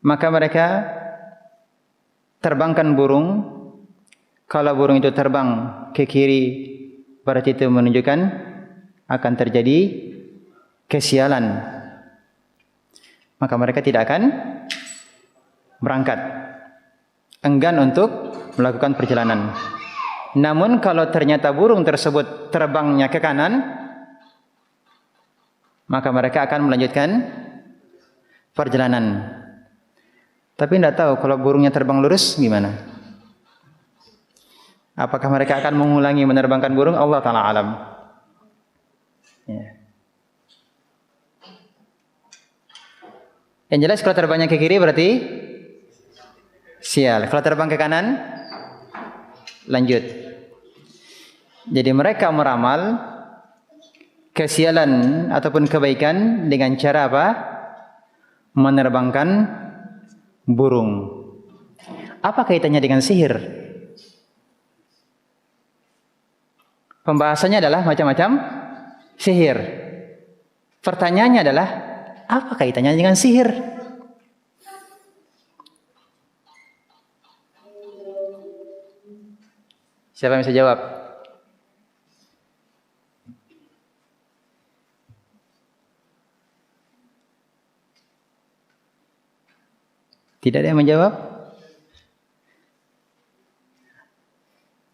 maka mereka terbangkan burung. Kalau burung itu terbang ke kiri, berarti itu menunjukkan akan terjadi kesialan. Maka mereka tidak akan berangkat, enggan untuk melakukan perjalanan. Namun kalau ternyata burung tersebut terbangnya ke kanan, maka mereka akan melanjutkan perjalanan. Tapi tidak tahu kalau burungnya terbang lurus gimana. Apakah mereka akan mengulangi menerbangkan burung? Allah Ta'ala alam. Ya. Yang jelas kalau terbangnya ke kiri berarti sial. Kalau terbang ke kanan, lanjut. Jadi mereka meramal kesialan ataupun kebaikan dengan cara apa? Menerbangkan burung. Apa kaitannya dengan sihir? Pembahasannya adalah macam-macam sihir. Pertanyaannya adalah, apa kaitannya dengan sihir? Siapa yang bisa jawab? Tidak ada yang menjawab?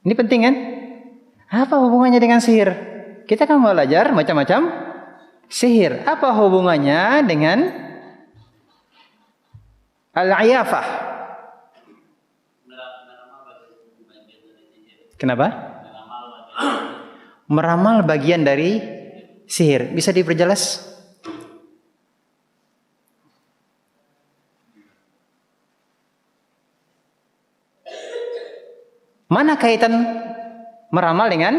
Ini penting kan? Apa hubungannya dengan sihir? Kita kan mau belajar macam-macam sihir. Apa hubungannya dengan al-iyafah? Kenapa? Meramal bagian dari sihir. Bisa diperjelas? Mana kaitan meramal dengan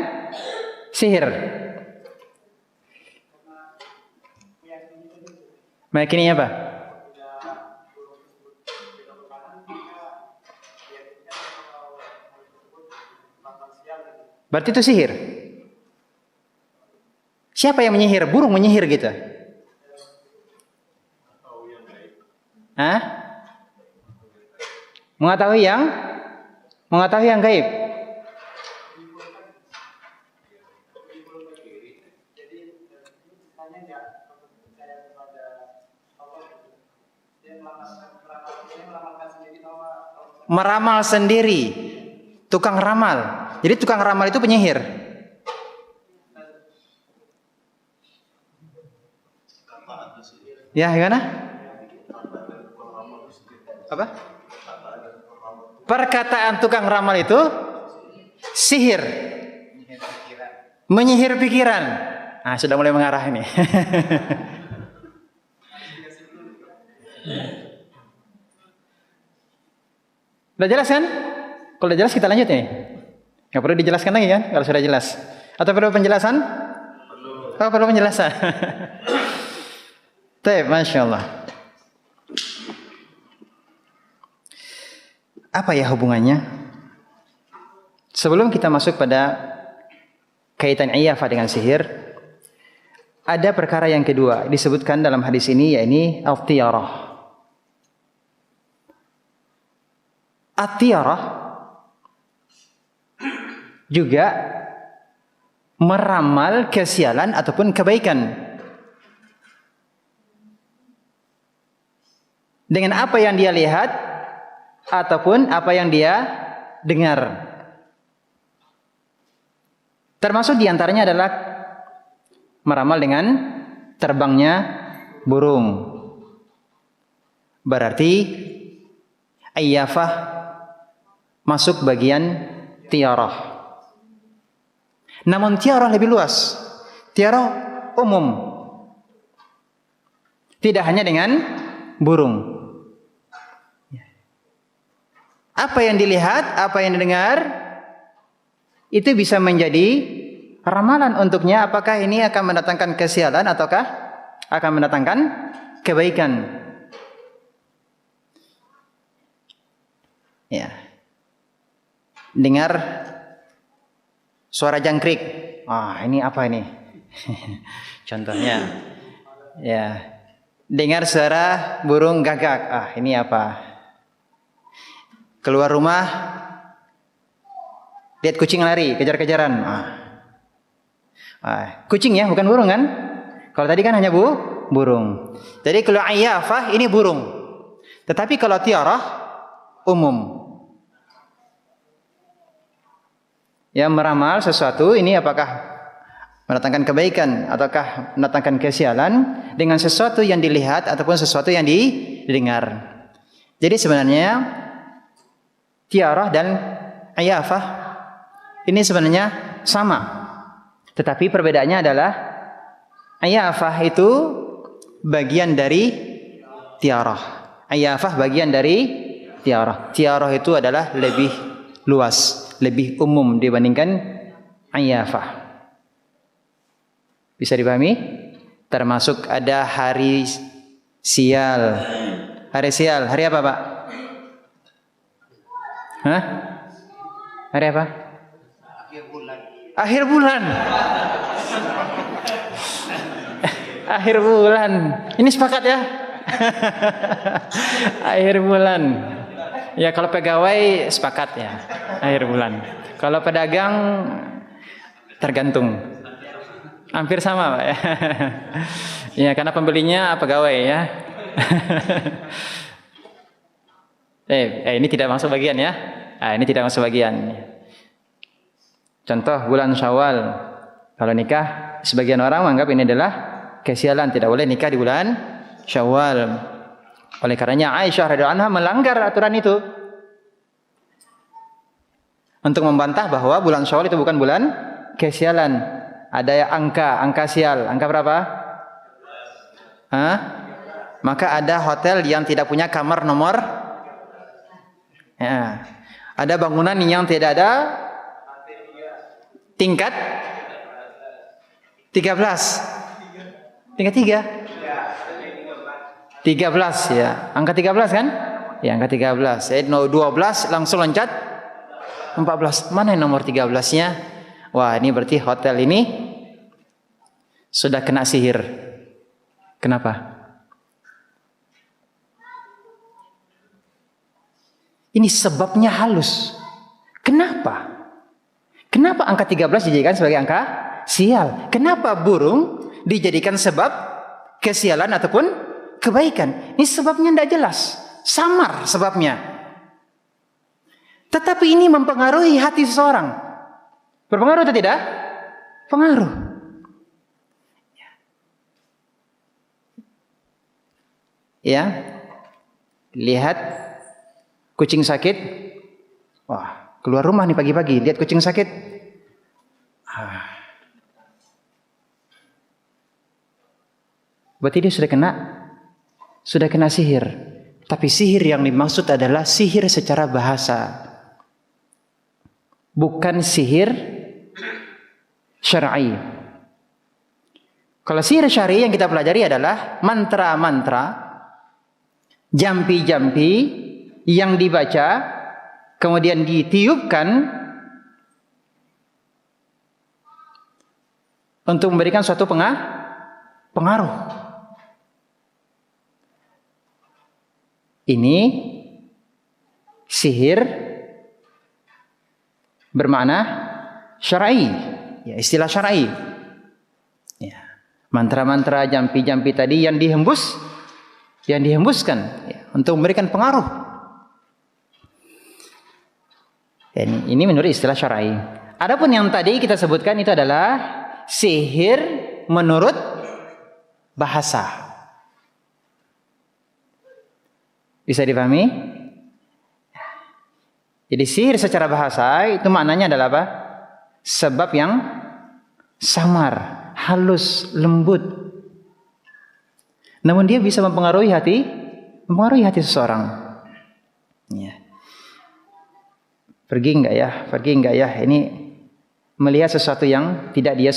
sihir? Meyakini apa? Berarti itu sihir. Siapa yang menyihir? Burung menyihir gitu. Hah? Mengetahui yang gaib. Meramal sendiri, tukang ramal. Jadi tukang ramal itu penyihir. Ya, gimana? Apa? Perkataan tukang ramal itu sihir, menyihir pikiran. Nah, sudah mulai mengarah ini. Udah jelas kan? Kalau udah jelas kita lanjut nih. Nggak perlu dijelaskan lagi kan? Kalau sudah jelas. Atau perlu penjelasan? Oh, perlu penjelasan. Baik, Masya Allah. Apa ya hubungannya? Sebelum kita masuk pada kaitan iyafah dengan sihir, ada perkara yang kedua disebutkan dalam hadis ini, yaitu al-tiyarah. At-tiyarah juga meramal kesialan ataupun kebaikan. Dengan apa yang dia lihat ataupun apa yang dia dengar. Termasuk diantaranya adalah meramal dengan terbangnya burung. Berarti iyafah masuk bagian tiarah. Namun tiarah lebih luas. Tiarah umum. Tidak hanya dengan burung. Apa yang dilihat, apa yang didengar, itu bisa menjadi ramalan untuknya. Apakah ini akan mendatangkan kesialan ataukah akan mendatangkan kebaikan? Ya. Dengar suara jangkrik. Ah, ini apa ini? Contohnya. Ya. dengar suara burung gagak. Ah, ini apa? Keluar rumah, lihat kucing lari, kejar-kejaran. Kucing ya, bukan burung kan? Kalau tadi kan hanya burung. Jadi kalau ayafah ini burung. Tetapi kalau tiarah umum. Yang meramal sesuatu ini apakah mendatangkan kebaikan ataukah mendatangkan kesialan dengan sesuatu yang dilihat ataupun sesuatu yang didengar. Jadi sebenarnya tiarah dan ayafah ini sebenarnya sama. Tetapi perbedaannya adalah ayafah itu bagian dari tiarah. Ayafah bagian dari tiarah. Tiarah itu adalah lebih luas, lebih umum dibandingkan ayafah. Bisa dipahami? Termasuk ada hari sial. Hari sial, hari apa, Pak? Hah? Hari apa? Akhir bulan. Akhir bulan. Ini sepakat ya? Akhir bulan. Ya kalau pegawai sepakat ya. Akhir bulan. Kalau pedagang tergantung. Hampir sama, Pak ya. Ya karena pembelinya pegawai ya. Ini tidak masuk bagian ya. Ini tidak masuk bagian. Contoh bulan Syawal. Kalau nikah, sebagian orang menganggap ini adalah kesialan, tidak boleh nikah di bulan Syawal. Oleh karenanya Aisyah radhiyallahu anha melanggar aturan itu. Untuk membantah bahwa bulan Syawal itu bukan bulan kesialan. Ada angka sial. Angka berapa? Maka ada hotel yang tidak punya kamar nomor. Ya. Ada bangunan yang tidak ada tingkat 13. Tingkat 3. 13 ya. Angka 13 kan? Ya, angka 13. 12 langsung loncat 14. Mana yang nomor 13-nya? Wah, ini berarti hotel ini sudah kena sihir. Kenapa? Ini sebabnya halus. Kenapa? Kenapa angka 13 dijadikan sebagai angka sial? Kenapa burung dijadikan sebab kesialan ataupun kebaikan? Ini sebabnya tidak jelas. Samar sebabnya. Tetapi ini mempengaruhi hati seseorang. Berpengaruh atau tidak? Pengaruh. Ya. Lihat kucing sakit. Wah, keluar rumah nih pagi-pagi, lihat kucing sakit. Berarti dia sudah kena sihir. Tapi sihir yang dimaksud adalah sihir secara bahasa. Bukan sihir syar'i. Kalau sihir syar'i yang kita pelajari adalah mantra-mantra, jampi-jampi yang dibaca kemudian ditiupkan untuk memberikan suatu pengaruh. Ini sihir bermakna syar'i, ya istilah syar'i. Ya, mantra-mantra, jampi-jampi tadi yang dihembuskan ya, untuk memberikan pengaruh. Ini menurut istilah syar'i. Adapun yang tadi kita sebutkan itu adalah sihir menurut bahasa. Bisa dipahami? Jadi sihir secara bahasa itu maknanya adalah apa? Sebab yang samar, halus, lembut. Namun dia bisa mempengaruhi hati seseorang. Ya. Pergi enggak ya? Ini melihat sesuatu yang tidak dia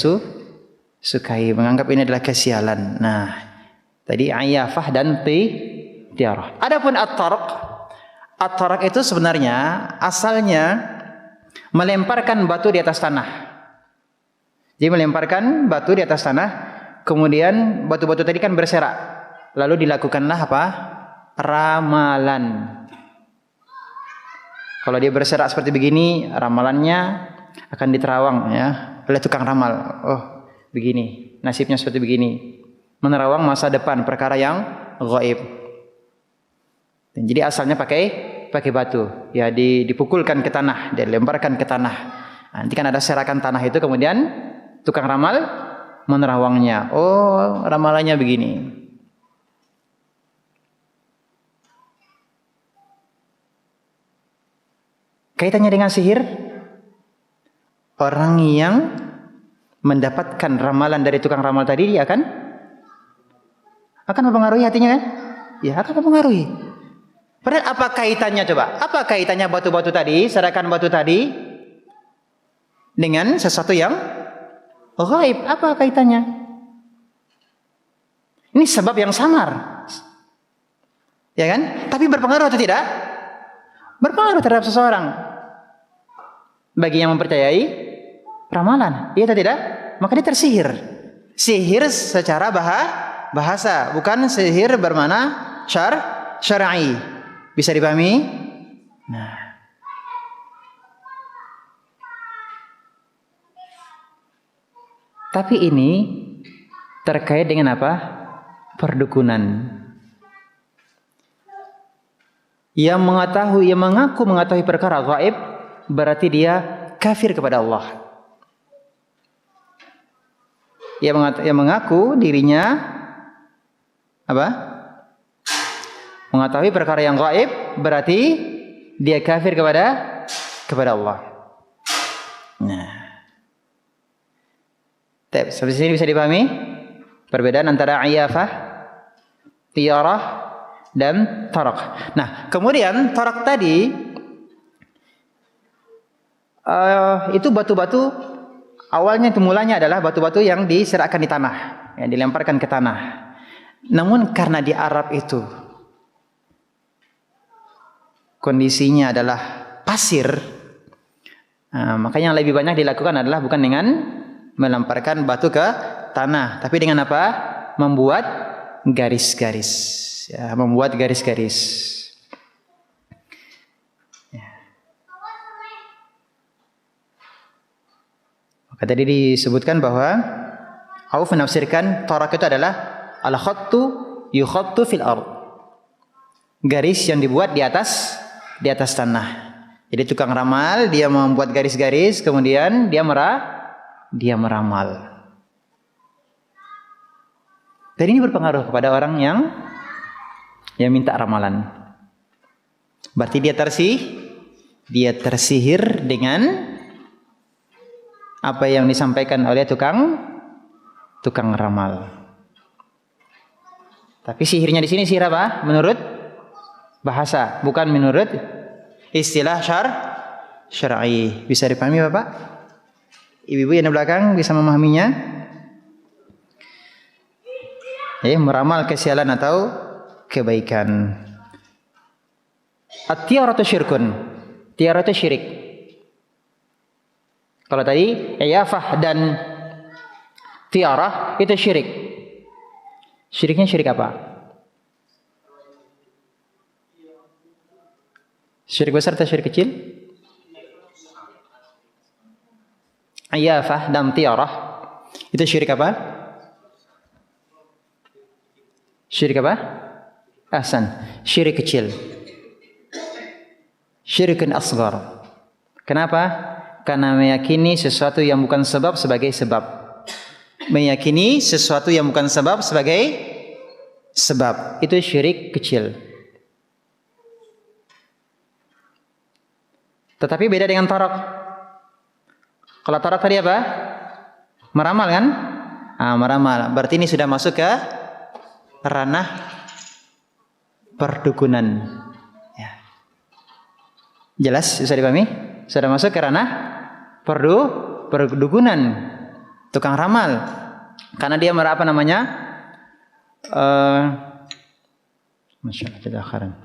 sukai, menganggap ini adalah kesialan. Nah, tadi ayafah dan tiarah. Adapun at-taraq itu sebenarnya asalnya melemparkan batu di atas tanah. Jadi melemparkan batu di atas tanah, kemudian batu-batu tadi kan berserak. lalu dilakukanlah apa? Ramalan. Kalau dia berserak seperti begini, ramalannya akan diterawang ya oleh tukang ramal. Oh, begini, nasibnya seperti begini. Menerawang masa depan perkara yang gaib. Dan jadi asalnya pakai batu, ya dipukulkan ke tanah, dilemparkan ke tanah. Nanti kan ada serakan tanah itu, kemudian tukang ramal menerawangnya. Oh, ramalannya begini. Kaitannya dengan sihir, orang yang mendapatkan ramalan dari tukang ramal tadi, dia akan mempengaruhi hatinya kan? Ya, akan mempengaruhi. Padahal apa kaitannya coba? Apa kaitannya batu-batu tadi, serakan batu tadi dengan sesuatu yang gaib? Apa kaitannya? Ini sebab yang samar. Ya kan? Tapi berpengaruh atau tidak? Berpengaruh terhadap seseorang. Bagi yang mempercayai ramalan, iya atau tidak? Maka dia tersihir. Sihir secara bahasa, bukan sihir bermakna syar'i. Bisa dipahami? Nah. Tapi ini terkait dengan apa? Perdukunan. Yang mengaku mengetahui perkara gaib, berarti dia kafir kepada Allah. Yang mengaku dirinya apa? Mengetahui perkara yang gaib, berarti dia kafir kepada Allah. Nah, sampai sini bisa dipahami perbedaan antara iyafah, tiarah, dan tarak. Nah, kemudian tarak tadi itu batu-batu, awalnya mulanya adalah batu-batu yang diserakkan di tanah, yang dilemparkan ke tanah. Namun karena di Arab itu kondisinya adalah pasir, makanya yang lebih banyak dilakukan adalah bukan dengan melemparkan batu ke tanah, tapi dengan apa? Membuat garis-garis. Ya, membuat garis-garis. Ya. Maka tadi disebutkan bahwa Auf menafsirkan tarak itu adalah al-khattu yukhattu fil ard. Garis yang dibuat di atas tanah. Jadi tukang ramal dia membuat garis-garis, kemudian dia meramal. Dan ini berpengaruh kepada orang yang minta ramalan. Berarti dia tersihir dengan apa yang disampaikan oleh tukang ramal. Tapi sihirnya di sini sihir apa? Menurut bahasa, bukan menurut istilah syar'i. Bisa dipahami Bapak? Ibu-ibu yang di belakang bisa memahaminya? Meramal kesialan atau kebaikan. At-tiaratu syirkun. Tiara itu syirik. Kalau tadi iyafah dan tiarah itu syirik. Syiriknya syirik apa? Syirik besar atau syirik kecil? Iyafah dan tiarah itu syirik apa? Syirik apa? Ahsan, syirik kecil. Syirikun asghar. Kenapa? Karena meyakini sesuatu yang bukan sebab sebagai sebab. Meyakini sesuatu yang bukan sebab sebagai sebab. Itu syirik kecil. Tetapi beda dengan tarak. Kalau tarak tadi apa? Meramal kan? Meramal. Berarti ini sudah masuk ke ranah perdukunan. Ya. Jelas? Bisa dipahami? Sudah masuk ke ranah perdukunan, tukang ramal. Karena dia apa namanya? Masya Allah, tidak akhiran.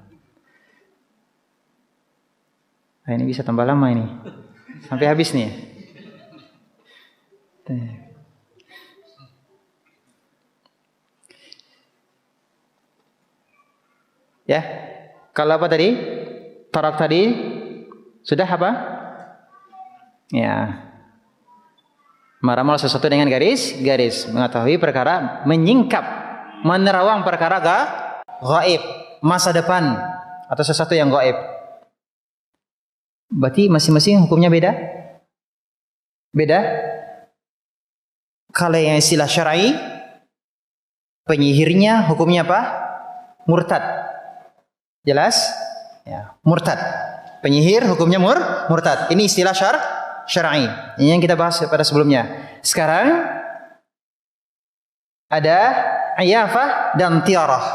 Ini bisa tambah lama ini. Sampai habis nih. Ya. Kalau apa tadi? Tarak tadi sudah apa? Ya. Meramal sesuatu dengan garis, mengetahui perkara, menyingkap, menerawang perkara gaib, masa depan atau sesuatu yang gaib. Berarti masing-masing hukumnya beda? Beda? Kalau yang istilah syar'i, penyihirnya hukumnya apa? Murtad. Jelas? Ya, murtad. Penyihir hukumnya murtad. Ini istilah syar'i. Ini yang kita bahas pada sebelumnya. Sekarang ada iyafah dan tiarah.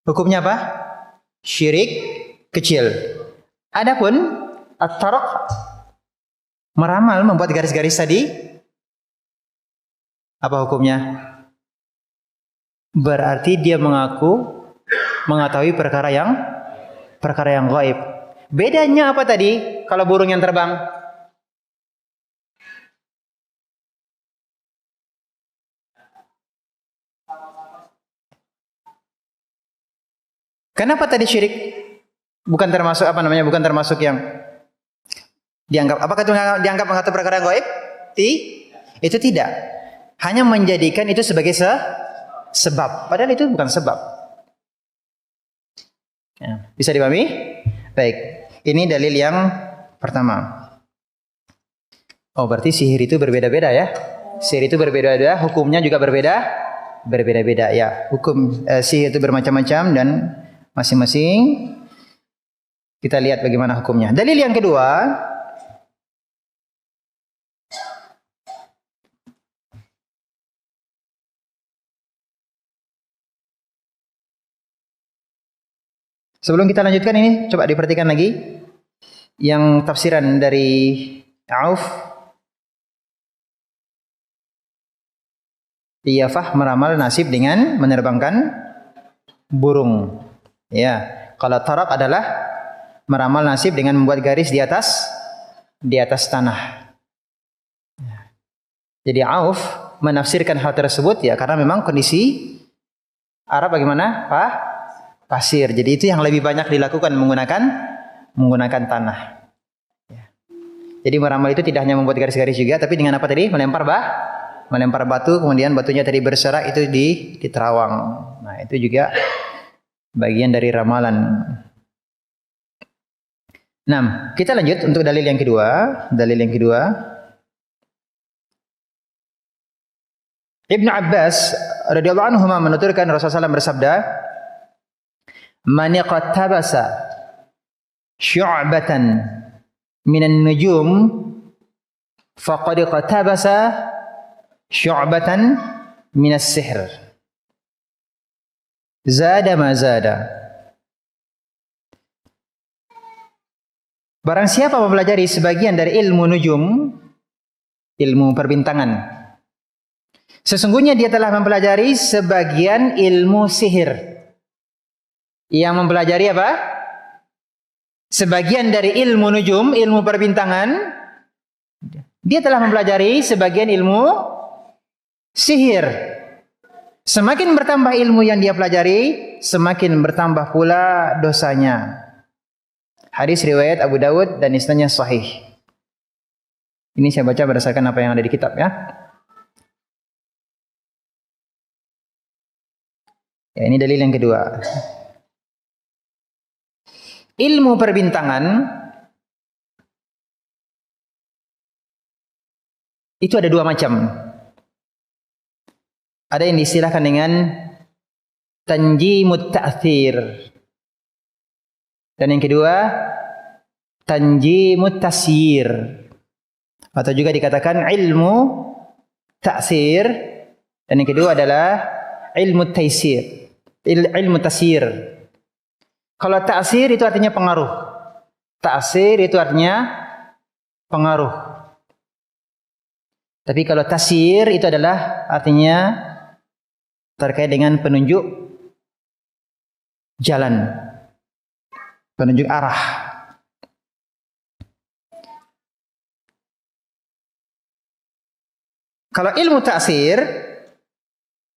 Hukumnya apa? Syirik kecil. Adapun at-taraq, meramal, membuat garis-garis tadi, apa hukumnya? Berarti dia mengetahui perkara yang gaib. Bedanya apa tadi kalau burung yang terbang? Kenapa tadi syirik bukan termasuk bukan termasuk yang dianggap, apakah itu dianggap mengatur perkara yang gaib? Itu tidak. Hanya menjadikan itu sebagai sebab. Padahal itu bukan sebab. Ya, bisa dipahami? Baik. Ini dalil yang pertama. Oh, berarti sihir itu berbeda-beda ya? Sihir itu berbeda-beda, hukumnya juga berbeda-beda ya. Hukum sihir itu bermacam-macam dan masing-masing kita lihat bagaimana hukumnya. Dalil yang kedua, sebelum kita lanjutkan ini, coba diperhatikan lagi yang tafsiran dari Auf. Iyafah meramal nasib dengan menerbangkan burung. Ya, kalau tarak adalah meramal nasib dengan membuat garis di atas tanah. Jadi Auf menafsirkan hal tersebut ya karena memang kondisi Arab bagaimana? Pasir. Jadi itu yang lebih banyak dilakukan menggunakan tanah. Ya. Jadi meramal itu tidak hanya membuat garis-garis juga, tapi dengan apa tadi? Melempar batu, kemudian batunya tadi berserak itu diterawang. Nah, itu juga bagian dari ramalan. Nah, kita lanjut untuk dalil yang kedua. Dalil yang kedua, Ibnu Abbas radhiyallahu anhu menuturkan Rasulullah SAW bersabda, "Man iqtabasa syu'batan minan nujum faqad iqtabasa syu'batan minas sihr. Zada ma zada." Barang siapa mempelajari sebagian dari ilmu nujum, ilmu perbintangan, sesungguhnya dia telah mempelajari sebagian ilmu sihir. Yang mempelajari apa? Sebagian dari ilmu nujum, ilmu perbintangan, dia telah mempelajari sebagian ilmu sihir. Semakin bertambah ilmu yang dia pelajari, semakin bertambah pula dosanya. Hadis riwayat Abu Dawud dan isnadnya sahih. Ini saya baca berdasarkan apa yang ada di kitab ya. Ya, ini dalil yang kedua. Ilmu perbintangan itu ada dua macam. Ada yang diistilahkan dengan tanjimut ta'thir. Dan yang kedua, tanjimut tasyir. Atau juga dikatakan ilmu ta'thir. Dan yang kedua adalah ilmu taysir. Ilmu tasyir. Kalau ta'thir itu artinya pengaruh. Ta'thir itu artinya pengaruh. Tapi kalau tasyir itu adalah artinya terkait dengan penunjuk jalan, penunjuk arah. Kalau ilmu ta'sir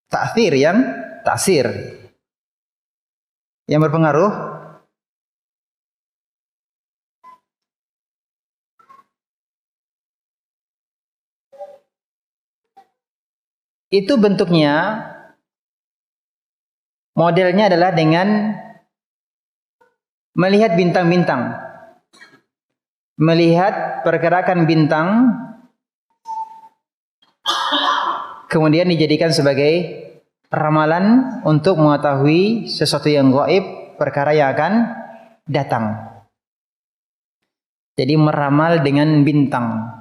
taksir yang berpengaruh. Itu bentuknya, modelnya adalah dengan melihat bintang-bintang, melihat pergerakan bintang, kemudian dijadikan sebagai ramalan untuk mengetahui sesuatu yang gaib, perkara yang akan datang. Jadi meramal dengan bintang,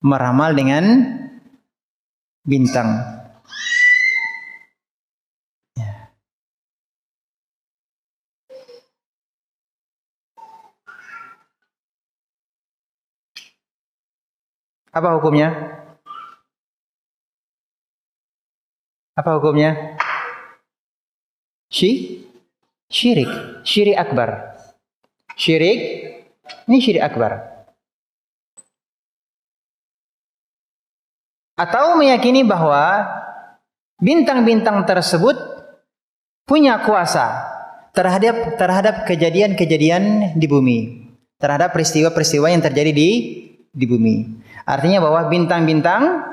meramal dengan bintang. Apa hukumnya? Apa hukumnya? Syirik akbar. Ini syirik akbar. Atau meyakini bahwa bintang-bintang tersebut punya kuasa terhadap kejadian-kejadian di bumi, terhadap peristiwa-peristiwa yang terjadi di bumi. Artinya bahwa bintang-bintang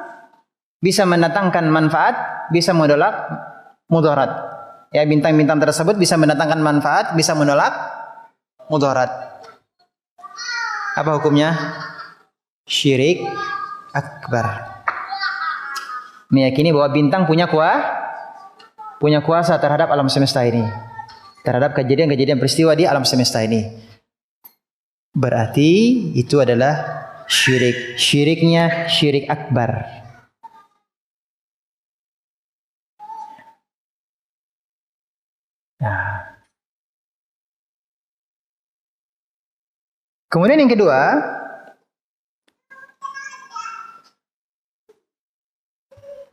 bisa mendatangkan manfaat, bisa menolak mudarat. Ya, bintang-bintang tersebut bisa mendatangkan manfaat, bisa menolak mudarat. Apa hukumnya? Syirik akbar. Meyakini bahwa bintang punya kuasa terhadap alam semesta ini, terhadap kejadian-kejadian peristiwa di alam semesta ini. Berarti itu adalah syiriknya syirik akbar. Nah. Kemudian yang kedua,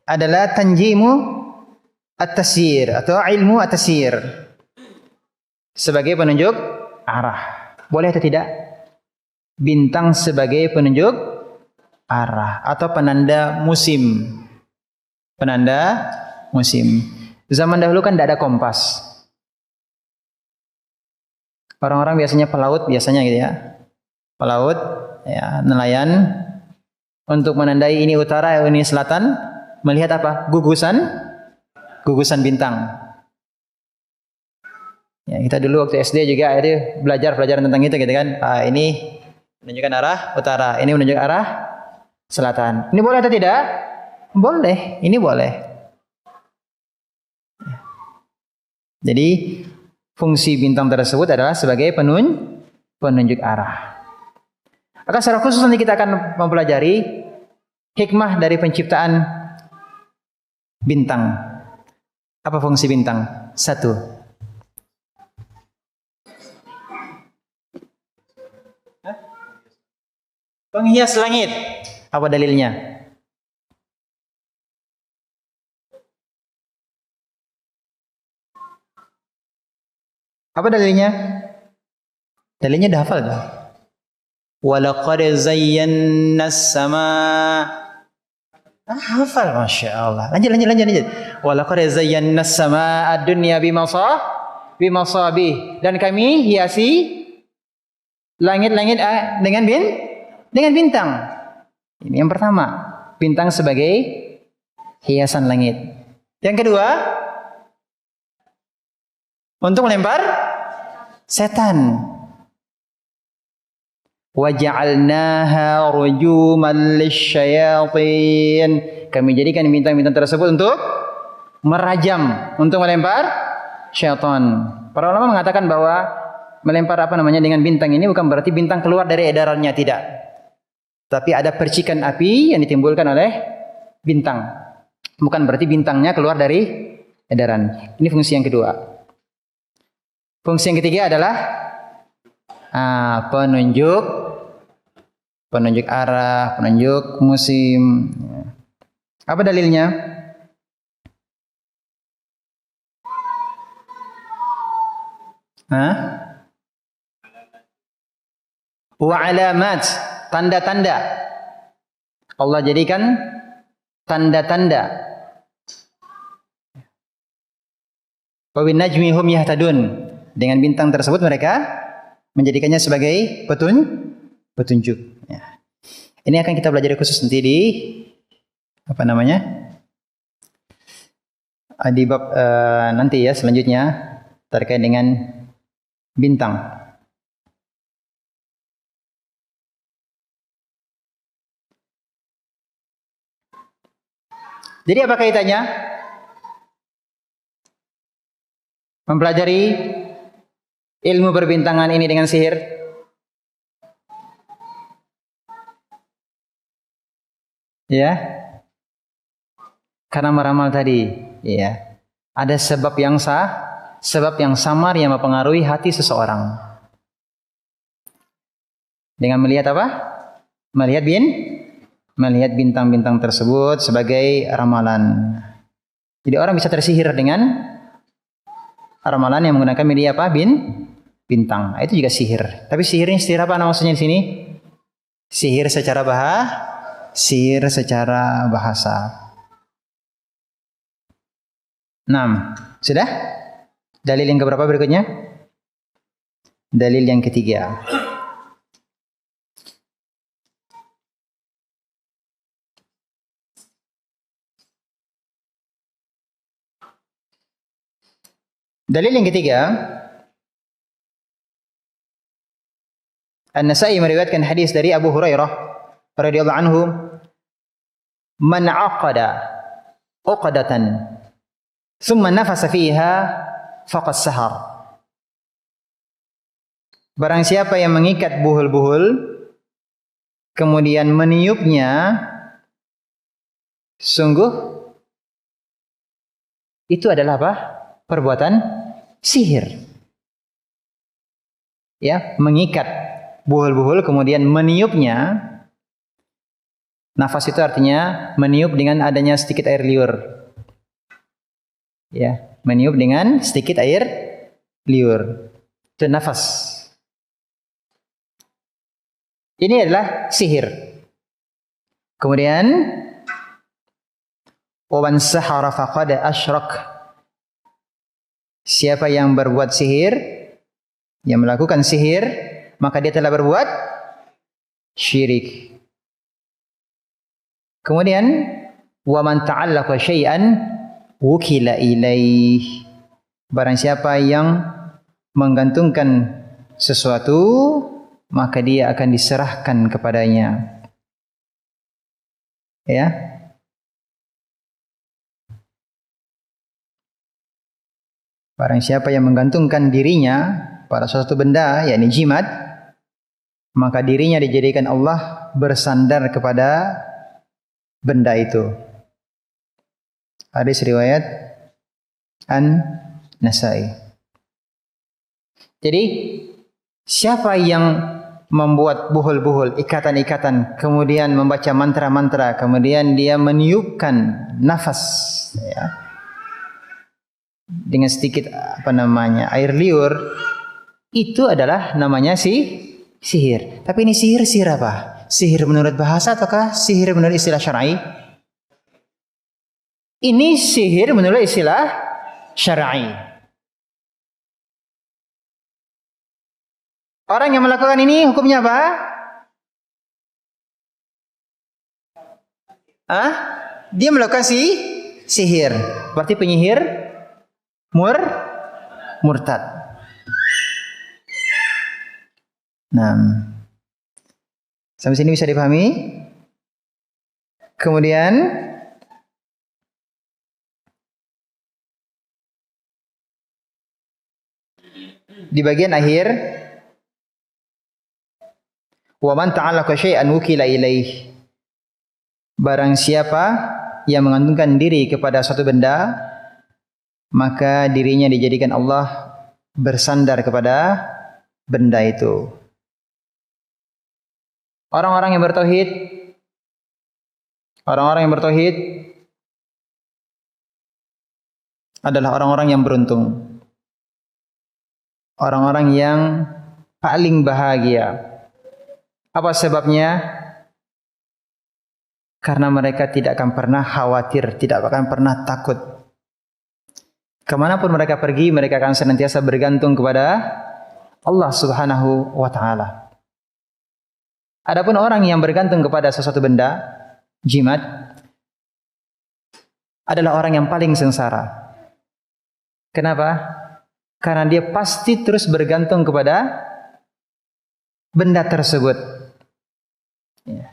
adalah tanjimu at-tasyir atau ilmu at-tasyir sebagai penunjuk arah. Boleh atau tidak? Bintang sebagai penunjuk arah atau penanda musim. Penanda musim. Zaman dahulu kan tidak ada kompas. Orang-orang biasanya pelaut biasanya gitu ya. Pelaut, ya, nelayan untuk menandai ini utara, ini selatan. Melihat apa? Gugusan bintang. Ya, kita dulu waktu SD juga ada pelajaran tentang itu gitu kan. Ini menunjukkan arah utara, ini menunjuk arah selatan. Ini boleh atau tidak? Boleh, ini boleh. Jadi fungsi bintang tersebut adalah sebagai penunjuk arah. Akan secara khusus nanti kita akan mempelajari hikmah dari penciptaan bintang. Apa fungsi bintang? 1. Penghias langit. Apa dalilnya? Apa dalilnya? Dalilnya dah hafal dah. Walaqad zayyana as-samaa. Hafal, Masya Allah. Lanjut. Walaqad zayyana as-samaa ad-dunya bimasabih. Dan kami hiasi langit-langit dengan bintang. Ini yang pertama, bintang sebagai hiasan langit. Yang kedua, untuk melempar setan. Waja'alnaha rujuman lisyayatin. Kami jadikan bintang-bintang tersebut untuk merajam, untuk melempar syaitan. Para ulama mengatakan bahwa melempar dengan bintang ini bukan berarti bintang keluar dari edarannya, tidak. Tapi ada percikan api yang ditimbulkan oleh bintang. Bukan berarti bintangnya keluar dari edaran. Ini fungsi yang kedua. Fungsi yang ketiga adalah penunjuk arah, penunjuk musim. Apa dalilnya? Wa alamat, tanda-tanda. Allah jadikan tanda-tanda Wa bin najmi hum yahtadun. Dengan bintang tersebut mereka menjadikannya sebagai petunjuk. Ya. Ini akan kita pelajari khusus nanti di apa namanya? Di bab nanti ya selanjutnya terkait dengan bintang. Jadi apa kaitannya? Mempelajari ilmu perbintangan ini dengan sihir? Ya. Karena meramal tadi, ya. Ada sebab yang sebab yang samar yang mempengaruhi hati seseorang. Dengan melihat apa? Melihat bintang-bintang tersebut sebagai ramalan. Jadi orang bisa tersihir dengan ramalan yang menggunakan media apa? Bintang. Itu juga sihir. Tapi sihirnya sihir apa maksudnya di sini? Sihir secara bahasa. 6. Sudah? Dalil yang keberapa berikutnya? Dalil yang ketiga. Dalil yang ketiga, An-Nasa'i meriwayatkan hadis dari Abu Hurairah radhiyallahu anhu, "Man 'aqada 'uqdatan thumma nafasa fiha faqad sahar." Barang siapa yang mengikat buhul-buhul kemudian meniupnya, sungguh itu adalah apa? Perbuatan sihir. Ya, mengikat buhul-buhul kemudian meniupnya. Nafas itu artinya meniup dengan adanya sedikit air liur. Ya, meniup dengan sedikit air liur. Itu nafas. Ini adalah sihir. Kemudian waman sahara faqad asyrak. Siapa yang berbuat sihir, yang melakukan sihir, maka dia telah berbuat syirik. Kemudian waman ta'allaqa syai'an wukila ilaih. Barang siapa yang menggantungkan sesuatu, maka dia akan diserahkan kepadanya. Ya. Barang siapa yang menggantungkan dirinya pada suatu benda, yakni jimat, maka dirinya dijadikan Allah bersandar kepada benda itu. Hadis riwayat An-Nasa'i. Jadi siapa yang membuat buhul-buhul, ikatan-ikatan, kemudian membaca mantra-mantra, kemudian dia meniupkan nafas, ya, dengan sedikit air liur, itu adalah namanya sihir. Tapi ini sihir apa? Sihir menurut bahasa ataukah sihir menurut istilah syar'i? Ini sihir menurut istilah syar'i. Orang yang melakukan ini hukumnya apa? Dia melakukan sihir. Berarti penyihir murtad. Nah, sampai sini bisa dipahami? Kemudian di bagian akhir, wa man ta'allaqa syai'an wukila ilaih. Barang siapa yang mengandungkan diri kepada suatu benda, maka dirinya dijadikan Allah bersandar kepada benda itu. Orang-orang yang bertauhid adalah orang-orang yang beruntung. Orang-orang yang paling bahagia. Apa sebabnya? Karena mereka tidak akan pernah khawatir, tidak akan pernah takut. Kemanapun mereka pergi, mereka akan senantiasa bergantung kepada Allah Subhanahu wa Ta'ala. Adapun orang yang bergantung kepada sesuatu benda, jimat, adalah orang yang paling sengsara. Kenapa? Karena dia pasti terus bergantung kepada benda tersebut. Ya.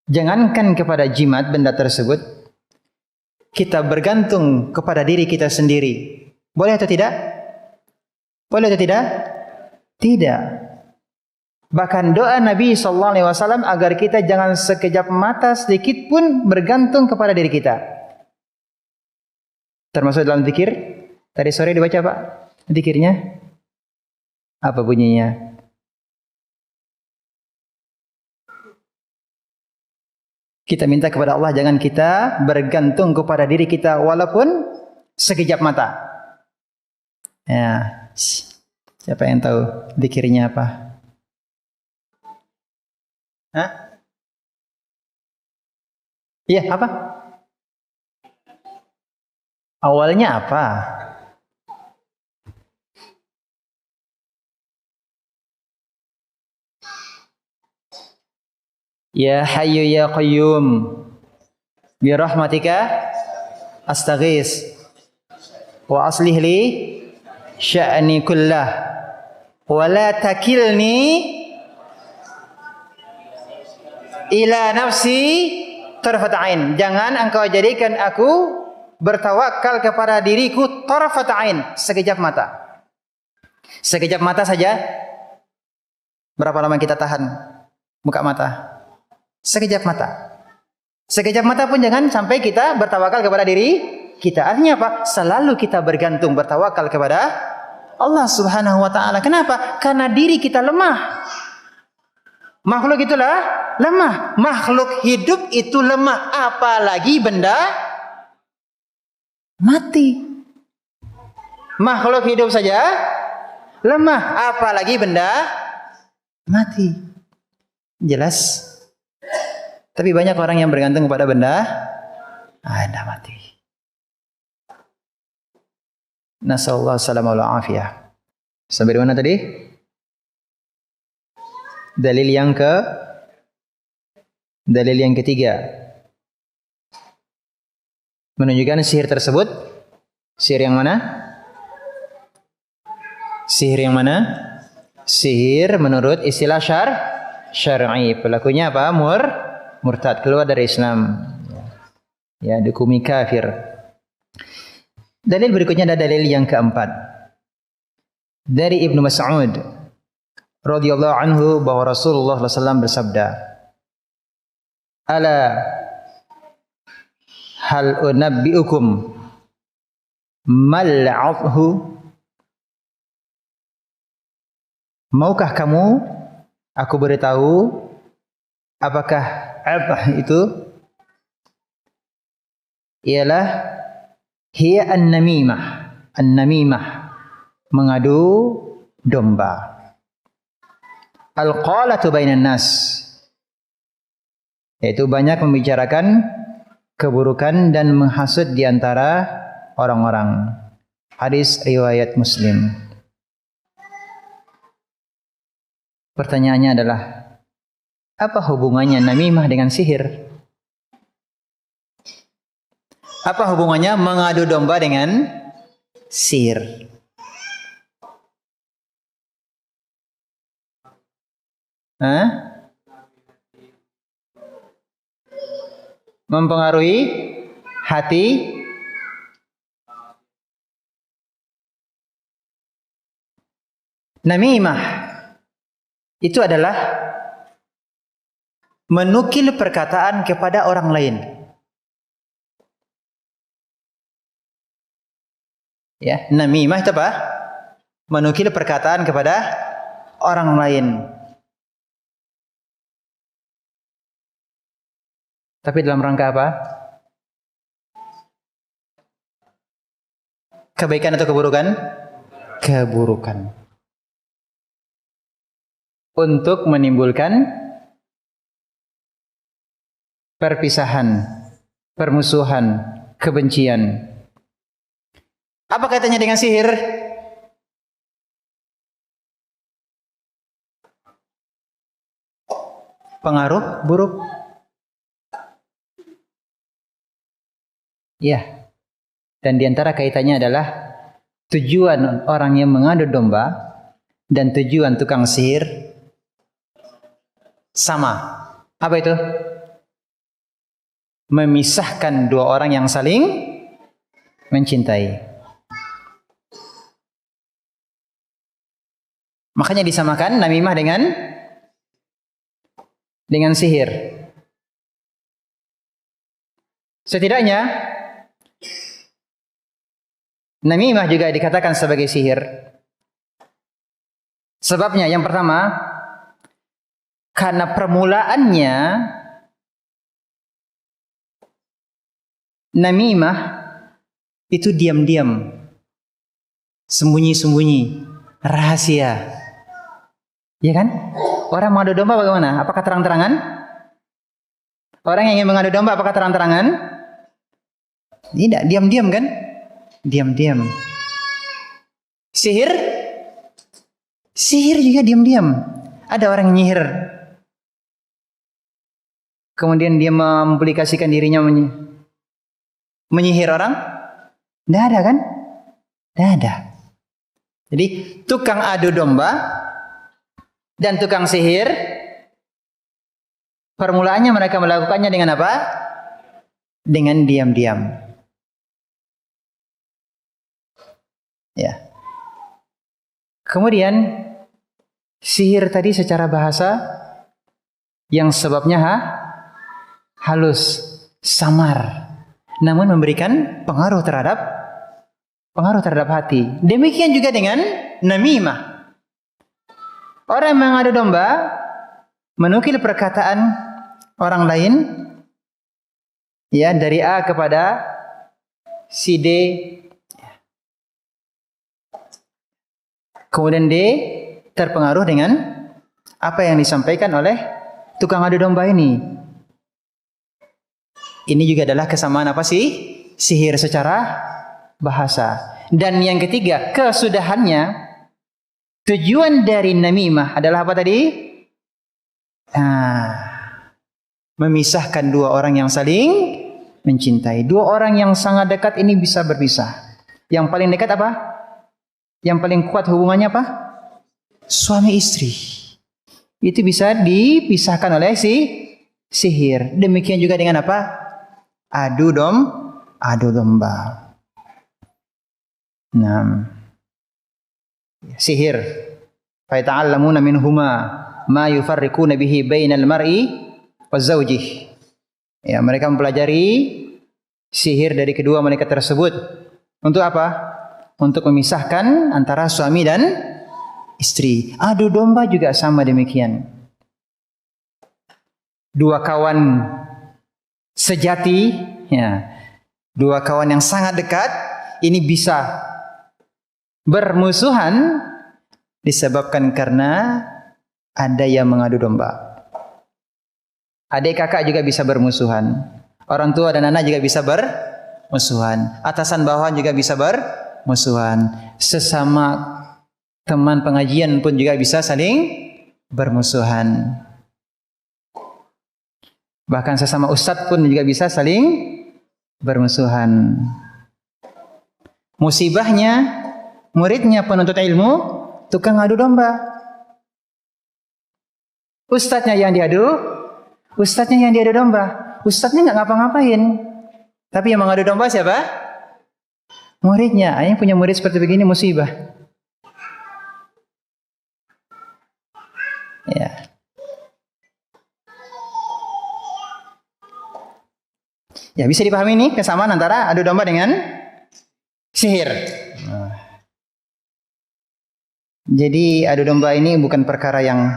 Jangankan kepada jimat benda tersebut, kita bergantung kepada diri kita sendiri. Boleh atau tidak? Boleh atau tidak? Tidak. Bahkan doa Nabi SAW agar kita jangan sekejap mata sedikit pun bergantung kepada diri kita. Termasuk dalam zikir. Tadi sore dibaca Pak, zikirnya. Apa bunyinya? Kita minta kepada Allah jangan kita bergantung kepada diri kita walaupun sekejap mata. Ya, siapa yang tahu zikirnya apa? Hah? Iya, apa? Awalnya apa? Ya Hayyu ya Qayyum bi rahmatika astaghis wa aslih li sya'ni kullah wa la takilni ila nafsi tarfat ain. Jangan engkau jadikan aku bertawakal kepada diriku tarfat ain, sekejap mata. Sekejap mata saja. Berapa lama kita tahan buka mata? Sekejap mata. Sekejap mata pun jangan sampai kita bertawakal kepada diri kita. Artinya apa? Selalu kita bergantung, bertawakal kepada Allah Subhanahu wa Ta'ala. Kenapa? Karena diri kita lemah. Makhluk itulah lemah. Makhluk hidup itu lemah. Apalagi benda mati. Makhluk hidup saja lemah. Apalagi benda mati. Jelas. Tapi banyak orang yang bergantung kepada benda mati. Nasallahu salamah wal afiyah. Sampai di mana tadi? Dalil yang ketiga menunjukkan sihir tersebut. Sihir yang mana? Sihir yang mana? Sihir menurut istilah syar'i. Pelakunya apa? Murtad, keluar dari Islam. Ya, dihukumi kafir. Dalil berikutnya ada dalil yang keempat. Dari Ibnu Mas'ud radhiyallahu anhu bahwa Rasulullah SAW bersabda, "Ala hal unabbiukum mal'athu?" Maukah kamu aku beritahu apakah abah itu ialah hiya an-namimah. An-namimah, mengadu domba. Al-qalatu bainan nas, yaitu banyak membicarakan keburukan dan menghasut di antara orang-orang. Hadis riwayat Muslim. Pertanyaannya adalah, apa hubungannya namimah dengan sihir? Apa hubungannya mengadu domba dengan sihir? Hah? Mempengaruhi hati. Namimah itu adalah menukil perkataan kepada orang lain. Ya, namimah itu apa? Menukil perkataan kepada orang lain. Tapi dalam rangka apa? Kebaikan atau keburukan? Keburukan. Untuk menimbulkan perpisahan, permusuhan, kebencian. Apa kaitannya dengan sihir? Pengaruh buruk. Ya. Dan diantara kaitannya adalah tujuan orang yang mengadu domba dan tujuan tukang sihir sama. Apa itu? Memisahkan dua orang yang saling mencintai. Makanya disamakan namimah dengan sihir. Setidaknya namimah juga dikatakan sebagai sihir. Sebabnya yang pertama, karena permulaannya namimah itu diam-diam, sembunyi-sembunyi, rahasia. Ya kan? Orang mengadu domba bagaimana? Apakah terang-terangan? Orang yang ingin mengadu domba apakah terang-terangan? Tidak, diam-diam kan? Diam-diam. Sihir? Sihir juga diam-diam. Ada orang yang nyihir. Kemudian dia mempublikasikan dirinya menyihir orang. Tidak ada kan? Tidak ada. Jadi tukang adu domba dan tukang sihir, permulaannya mereka melakukannya dengan apa? Dengan diam-diam. Ya. Kemudian sihir tadi secara bahasa yang sebabnya halus, samar, namun memberikan pengaruh terhadap hati. Demikian juga dengan namimah. Orang yang mengadu domba menukil perkataan orang lain, ya, dari A kepada si D, kemudian D terpengaruh dengan apa yang disampaikan oleh tukang adu domba ini. Ini juga adalah kesamaan apa sih? Sihir secara bahasa. Dan yang ketiga, kesudahannya, tujuan dari namimah adalah apa tadi? Memisahkan dua orang yang saling mencintai. Dua orang yang sangat dekat ini bisa berpisah. Yang paling dekat apa? Yang paling kuat hubungannya apa? Suami istri. Itu bisa dipisahkan oleh sihir. Demikian juga dengan apa? Adu domba. Nah, sihir. Fa ta'allamuna minhuma ma yufarriquna bihi bainal mar'i wa zawjih. Ya, mereka mempelajari sihir dari kedua mereka tersebut. Untuk apa? Untuk memisahkan antara suami dan istri. Adu domba juga sama demikian. Dua kawan sejati, ya, dua kawan yang sangat dekat, ini bisa bermusuhan disebabkan karena ada yang mengadu domba. Adik kakak juga bisa bermusuhan. Orang tua dan anak juga bisa bermusuhan. Atasan bawahan juga bisa bermusuhan. Sesama teman pengajian pun juga bisa saling bermusuhan. Bahkan sesama ustadz pun juga bisa saling bermusuhan. Musibahnya, muridnya penuntut ilmu, tukang adu domba. Ustadznya yang diadu domba. Ustadznya nggak ngapa-ngapain. Tapi yang mengadu domba siapa? Muridnya. Yang punya murid seperti begini musibah. Ya. Ya, bisa dipahami nih kesamaan antara adu domba dengan sihir. Jadi adu domba ini bukan perkara yang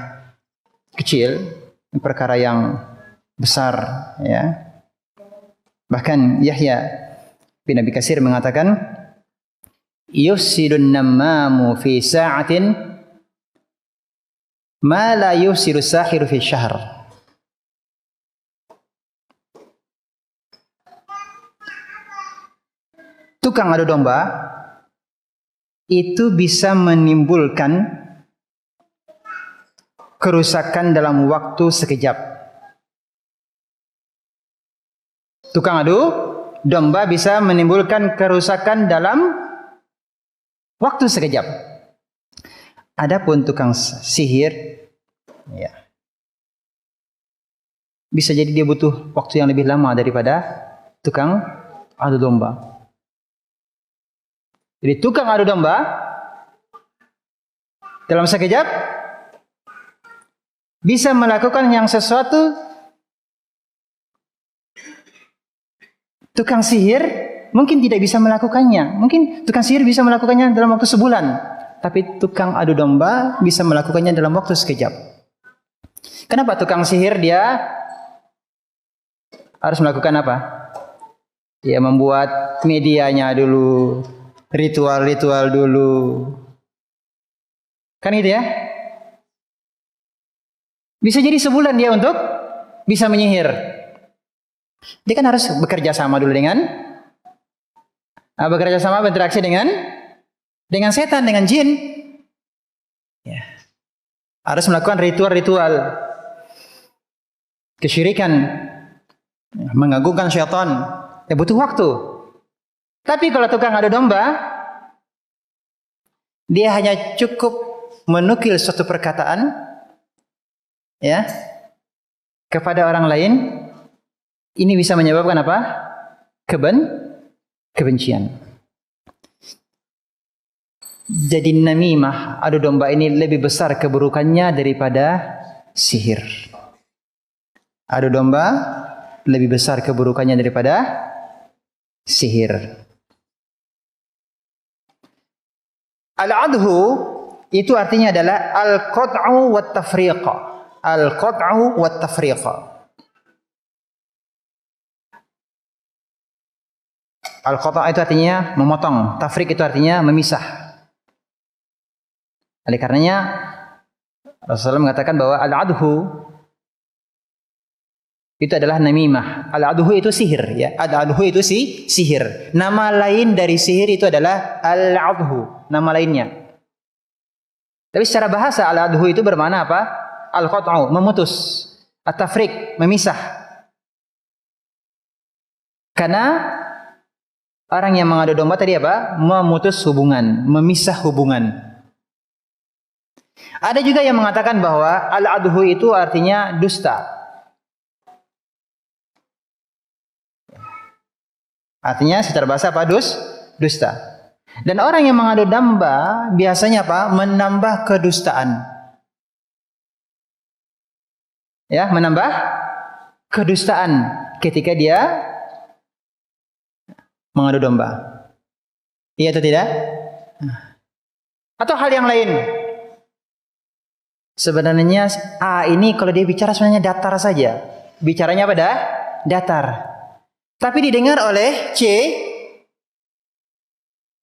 kecil, perkara yang besar, ya. Bahkan Yahya bin Abi Katsir mengatakan, yufsidun nammamu fi sa'atin ma la yufsidu sahiru fi syahr. Tukang adu domba itu bisa menimbulkan kerusakan dalam waktu sekejap. Tukang adu domba bisa menimbulkan kerusakan dalam waktu sekejap. Adapun tukang sihir, ya, bisa jadi dia butuh waktu yang lebih lama daripada tukang adu domba. Jadi tukang adu domba dalam sekejap bisa melakukan yang sesuatu tukang sihir mungkin tidak bisa melakukannya. Mungkin tukang sihir bisa melakukannya dalam waktu sebulan, tapi tukang adu domba bisa melakukannya dalam waktu sekejap. Kenapa tukang sihir dia harus melakukan apa? Dia membuat medianya dulu, ritual-ritual dulu. Kan itu ya? Bisa jadi sebulan dia untuk bisa menyihir. Dia kan harus bekerja sama dulu dengan berinteraksi dengan setan, dengan jin. Ya. Harus melakukan ritual-ritual kesyirikan, mengagungkan syaitan. Ya butuh waktu. Tapi kalau tukang adu domba, dia hanya cukup menukil suatu perkataan, ya, kepada orang lain. Ini bisa menyebabkan apa? Kebencian. Jadi namimah, adu domba ini lebih besar keburukannya daripada sihir. Adu domba lebih besar keburukannya daripada sihir. Al-adhu itu artinya adalah al-qat'u wat tafriqa. Al-qat'u wat tafriqa. Al-qata' itu artinya memotong, tafriq itu artinya memisah. Oleh karenanya Rasulullah mengatakan bahwa al-adhu itu adalah namimah. Al-adhu itu sihir, ya. Al-adhu itu sihir. Nama lain dari sihir itu adalah al-adhu, nama lainnya. Tapi secara bahasa al-adhu itu bermakna apa? Al-qat'u, memutus. At-tafriq, memisah. Karena orang yang mengadu domba tadi apa? Memutus hubungan, memisah hubungan. Ada juga yang mengatakan bahwa al-adhu itu artinya dusta. Artinya secara bahasa apa? Dusta. Dan orang yang mengadu domba biasanya apa? Menambah kedustaan. Ya, menambah kedustaan ketika dia mengadu domba. Iya atau tidak? Atau hal yang lain. Sebenarnya A ini kalau dia bicara sebenarnya datar saja. Bicaranya apa dah? Datar. Tapi didengar oleh C,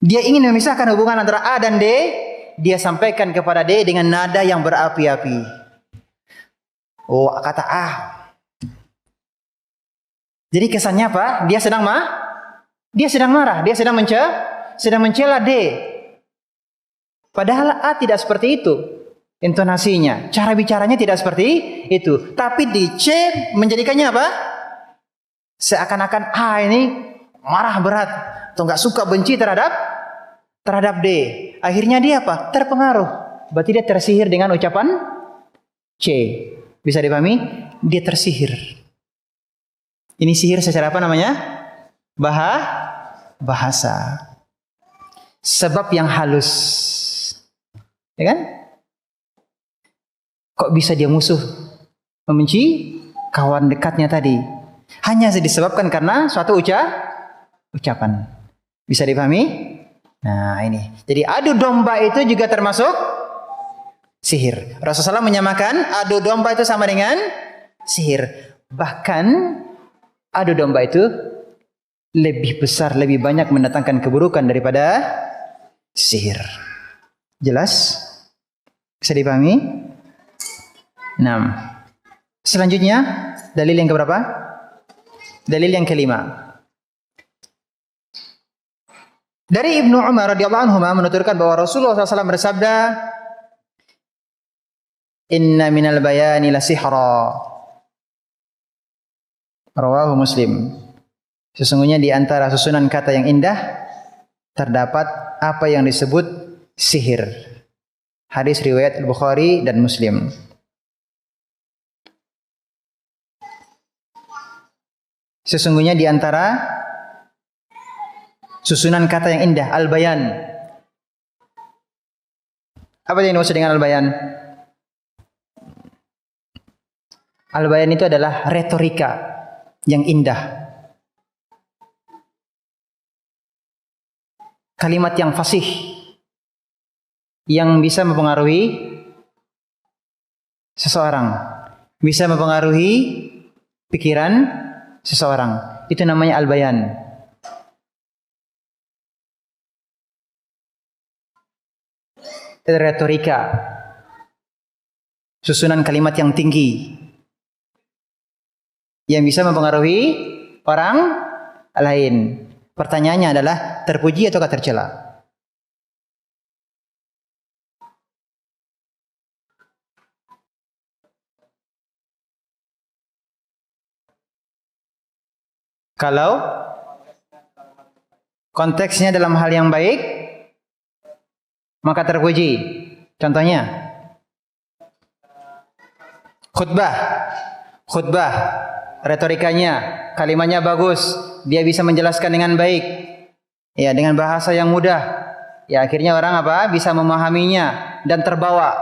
dia ingin memisahkan hubungan antara A dan D, dia sampaikan kepada D dengan nada yang berapi-api. Oh, kata A. Jadi kesannya apa? Dia sedang marah, dia sedang mencela D. Padahal A tidak seperti itu intonasinya, cara bicaranya tidak seperti itu. Tapi di C menjadikannya apa? Seakan-akan A ini marah berat atau nggak suka, benci terhadap D. Akhirnya dia apa? Terpengaruh. Berarti dia tersihir dengan ucapan C. Bisa dipahami? Dia tersihir. Ini sihir secara apa namanya? Bahasa. Sebab yang halus. Ya kan? Kok bisa dia musuh? Membenci kawan dekatnya tadi. Hanya disebabkan karena suatu ucapan. Bisa dipahami? Nah ini. Jadi adu domba itu juga termasuk sihir. Rasulullah menyamakan adu domba itu sama dengan sihir. Bahkan adu domba itu lebih besar, lebih banyak mendatangkan keburukan daripada sihir. Jelas? Bisa dipahami? 6. Selanjutnya, dalil yang keberapa? Dalil yang kelima. Dari Ibnu Umar radhiyallahu anhu menuturkan bahwa Rasulullah SAW bersabda, "Inna minal bayani la sihra." Rawahu Muslim. Sesungguhnya di antara susunan kata yang indah terdapat apa yang disebut sihir. Hadis riwayat Al-Bukhari dan Muslim. Sesungguhnya di antara susunan kata yang indah, al-bayan. Apa yang dimaksud dengan al-bayan? Al-bayan itu adalah retorika yang indah. Kalimat yang fasih yang bisa mempengaruhi seseorang, bisa mempengaruhi pikiran seseorang. Itu namanya al-bayan. Retorika, susunan kalimat yang tinggi yang bisa mempengaruhi orang lain. Pertanyaannya adalah terpuji atau tercela? Kalau konteksnya dalam hal yang baik, maka terpuji. Contohnya, khutbah, retorikanya, kalimatnya bagus, dia bisa menjelaskan dengan baik, ya, dengan bahasa yang mudah, ya, akhirnya orang bisa memahaminya dan terbawa.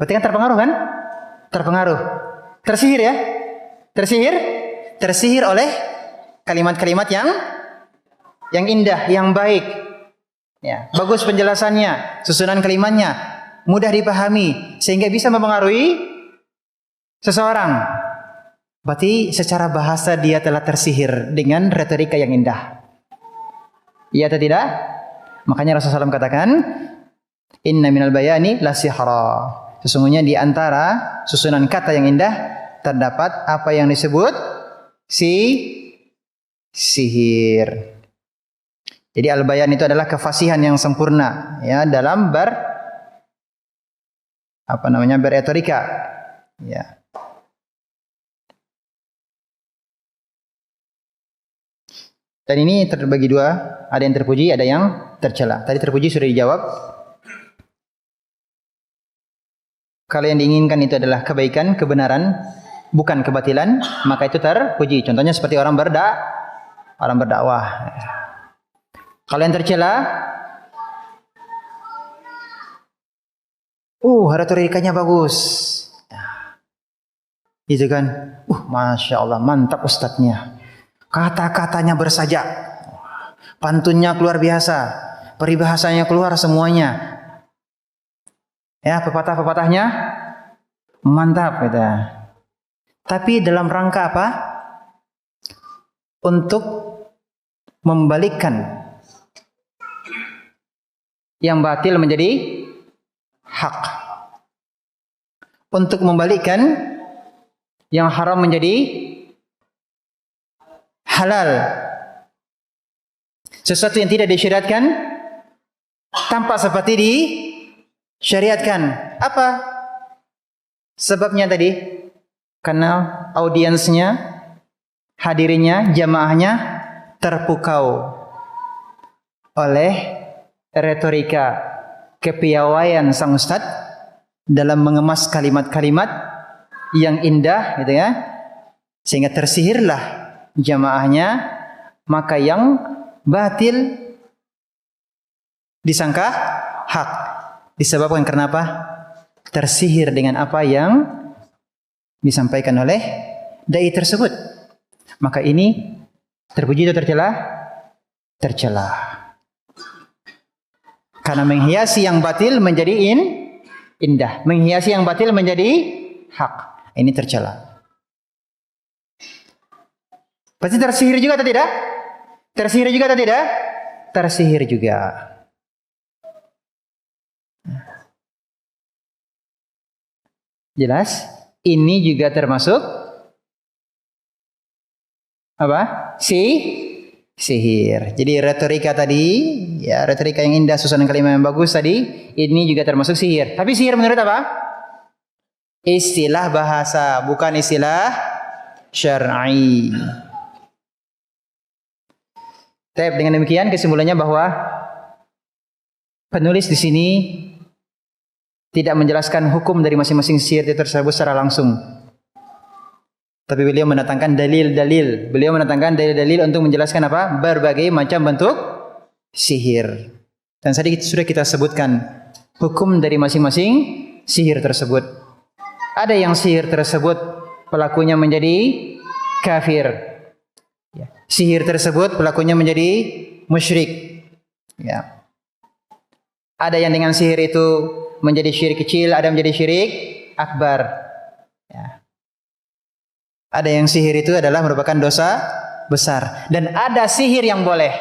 Berarti kan terpengaruh kan? Terpengaruh, tersihir ya, tersihir oleh kalimat-kalimat yang indah, yang baik. Ya, bagus penjelasannya, susunan kalimatnya mudah dipahami sehingga bisa mempengaruhi seseorang. Berarti secara bahasa dia telah tersihir dengan retorika yang indah. Iya atau tidak? Makanya Rasulullah SAW katakan, "Inna minal bayani la sihra." Sesungguhnya di antara susunan kata yang indah terdapat apa yang disebut sihir. Jadi al-bayan itu adalah kefasihan yang sempurna, ya, dalam berretorika, ya. Dan ini terbagi dua, ada yang terpuji, ada yang tercela. Tadi terpuji sudah dijawab. Kalau yang diinginkan itu adalah kebaikan, kebenaran, bukan kebatilan, maka itu terpuji. Contohnya seperti orang berdakwah. Kalau yang tercela, retorikanya bagus, itu kan, masya Allah, mantap ustadznya, kata-katanya bersajak, pantunnya luar biasa, peribahasanya keluar semuanya, ya, pepatah-pepatahnya mantap, gitu. Tapi dalam rangka apa? Untuk membalikkan yang batil menjadi hak, untuk membalikkan yang haram menjadi halal, sesuatu yang tidak disyariatkan tampak seperti disyariatkan. Apa sebabnya tadi? Karena audiensnya, hadirinya, jamaahnya terpukau oleh retorika kepiawaian sang ustaz dalam mengemas kalimat-kalimat yang indah, gitu ya, sehingga tersihirlah jamaahnya, maka yang batil disangka hak. Disebabkan kenapa? Tersihir dengan apa yang disampaikan oleh dai tersebut. Maka ini terpuji atau tercela? Tercela. Karena menghiasi yang batil menjadi indah, menghiasi yang batil menjadi hak. Ini tercela. Pasti tersihir juga atau tidak? Tersihir juga atau tidak? Tersihir juga. Jelas? Ini juga termasuk apa? sihir. Jadi retorika tadi, ya retorika yang indah, susunan kalimat yang bagus tadi, ini juga termasuk sihir. Tapi sihir menurut apa? Istilah bahasa, bukan istilah syar'i. Dengan demikian kesimpulannya bahwa penulis di sini tidak menjelaskan hukum dari masing-masing sihir tersebut secara langsung. Tapi beliau mendatangkan dalil-dalil. Beliau mendatangkan dalil-dalil untuk menjelaskan apa? Berbagai macam bentuk sihir. Dan tadi sudah kita sebutkan hukum dari masing-masing sihir tersebut. Ada yang sihir tersebut pelakunya menjadi kafir. Sihir tersebut pelakunya menjadi musyrik. Ya. Ada yang dengan sihir itu menjadi syirik kecil, ada yang menjadi syirik akbar. Ya. Ada yang sihir itu adalah merupakan dosa besar. Dan ada sihir yang boleh.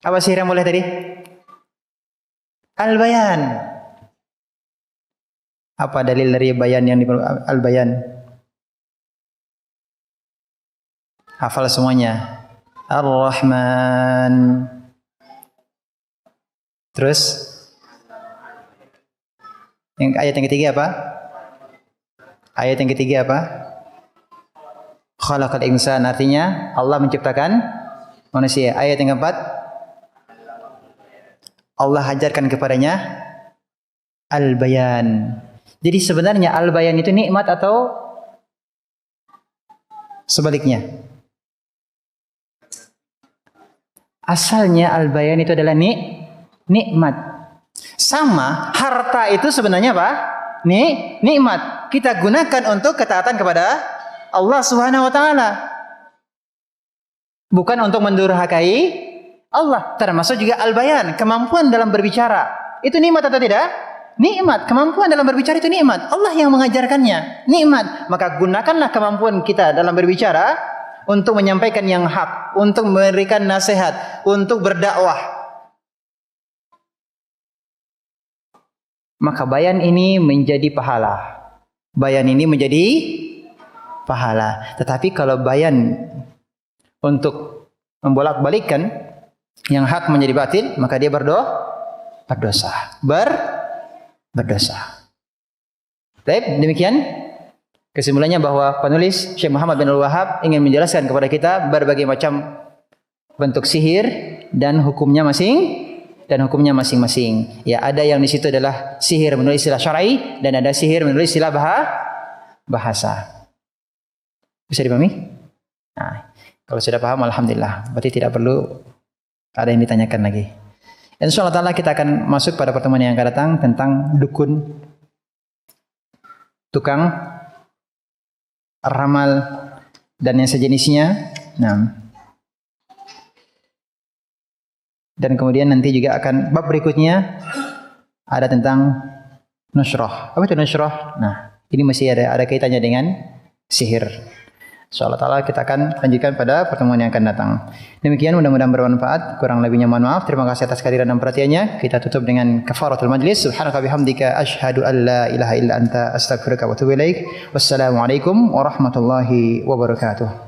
Apa sihir yang boleh tadi? Al-bayan. Apa dalil dari bayan yang al-bayan? Hafal semuanya. Ar-Rahman. Terus ayat yang ketiga apa? Ayat yang ketiga apa? Khalaqal insan, artinya Allah menciptakan manusia. Ayat yang keempat, Allah ajarkan kepadanya al-bayan. Jadi sebenarnya al-bayan itu nikmat atau sebaliknya? Asalnya al-bayan itu adalah nikmat. Sama harta itu sebenarnya apa? Nikmat. Kita gunakan untuk ketaatan kepada Allah Subhanahu wa taala. Bukan untuk mendurhakai Allah. Termasuk juga al-bayan, kemampuan dalam berbicara. Itu nikmat atau tidak? Nikmat. Kemampuan dalam berbicara itu nikmat. Allah yang mengajarkannya. Nikmat. Maka gunakanlah kemampuan kita dalam berbicara untuk menyampaikan yang hak, untuk memberikan nasihat, untuk berdakwah. Maka bayan ini menjadi pahala. Bayan ini menjadi pahala. Tetapi kalau bayan untuk membolak-balikkan yang hak menjadi batil, maka dia berdosa. Berdosa. Baik, demikian kesimpulannya bahwa penulis Syekh Muhammad bin Al-Wahhab ingin menjelaskan kepada kita berbagai macam bentuk sihir dan hukumnya masing-masing. Ya, ada yang di situ adalah sihir menurut istilah syar'i dan ada sihir menurut istilah bahasa. Bisa dipahami? Nah, kalau sudah paham alhamdulillah. Berarti tidak perlu ada yang ditanyakan lagi. Insyaallah taala kita akan masuk pada pertemuan yang akan datang tentang dukun, tukang ramal dan yang sejenisnya. Nah, dan kemudian nanti juga akan bab berikutnya ada tentang nushrah. Apa itu nushrah? Nah, ini masih ada kaitannya dengan sihir. Insyaallah taala kita akan lanjutkan pada pertemuan yang akan datang. Demikian, mudah-mudahan bermanfaat. Kurang lebihnya mohon maaf. Terima kasih atas kehadiran dan perhatiannya. Kita tutup dengan kafaratul majlis. Subhanaka bihamdika asyhadu an la ilaha illa anta astaghfiruka wa atubu ilaik. Wassalamualaikum warahmatullahi wabarakatuh.